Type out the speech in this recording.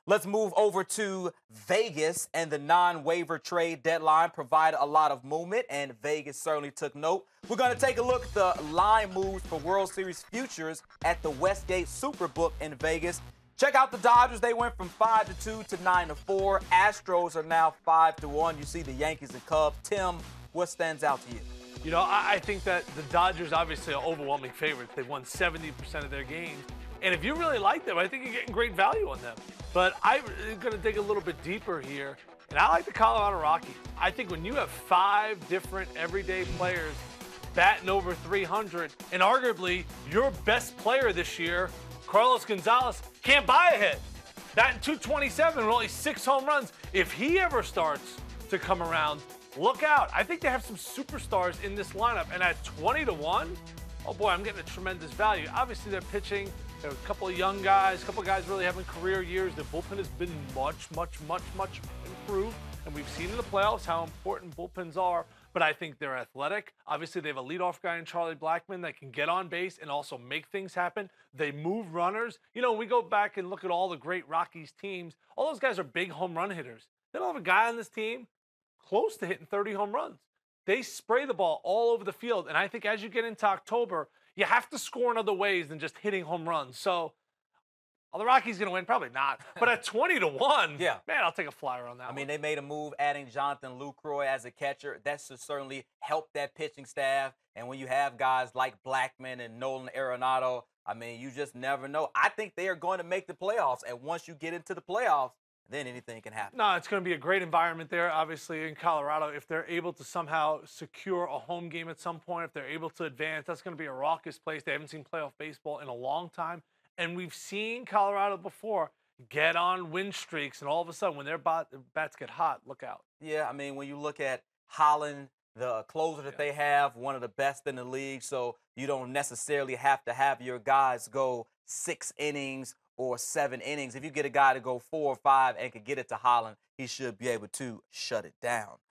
Let's move over to Vegas, and the non-waiver trade deadline provided a lot of movement, and Vegas certainly took note. We're going to take a look at the line moves for World Series futures at the Westgate Superbook in Vegas. Check out the Dodgers. They went from 5-2 to 9-4. Astros are now 5-1. You see the Yankees and Cubs. Tim, what stands out to you? You know, I think that the Dodgers obviously are overwhelming favorites. They've won 70% of their games. And if you really like them, I think you're getting great value on them. But I'm going to dig a little bit deeper here. And I like the Colorado Rockies. I think when you have 5 different everyday players batting over 300, and arguably your best player this year, Carlos Gonzalez, can't buy a hit. Batting 227 with only 6 home runs. If he ever starts to come around, look out. I think they have some superstars in this lineup. And at 20-1, oh boy, I'm getting a tremendous value. Obviously, they're pitching. There are a couple of young guys, a couple of guys really having career years. The bullpen has been much improved. And we've seen in the playoffs how important bullpens are. But I think they're athletic. Obviously, they have a leadoff guy in Charlie Blackmon that can get on base and also make things happen. They move runners. You know, we go back and look at all the great Rockies teams. All those guys are big home run hitters. They don't have a guy on this team close to hitting 30 home runs. They spray the ball all over the field. And I think as you get into October, you have to score in other ways than just hitting home runs. So, are the Rockies going to win? Probably not. But at 20-1, yeah, man, I'll take a flyer on that one. I mean, they made a move adding Jonathan Lucroy as a catcher. That should certainly help that pitching staff. And when you have guys like Blackmon and Nolan Arenado, I mean, you just never know. I think they are going to make the playoffs. And once you get into the playoffs, then anything can happen. No, it's going to be a great environment there, obviously, in Colorado. If they're able to somehow secure a home game at some point, if they're able to advance, that's going to be a raucous place. They haven't seen playoff baseball in a long time. And we've seen Colorado before get on win streaks, and all of a sudden, when their bats get hot, look out. Yeah, I mean, when you look at Holland, the closer that they have, one of the best in the league, so you don't necessarily have to have your guys go 6 innings or 7 innings. If you get a guy to go 4 or 5 and can get it to Holland, he should be able to shut it down.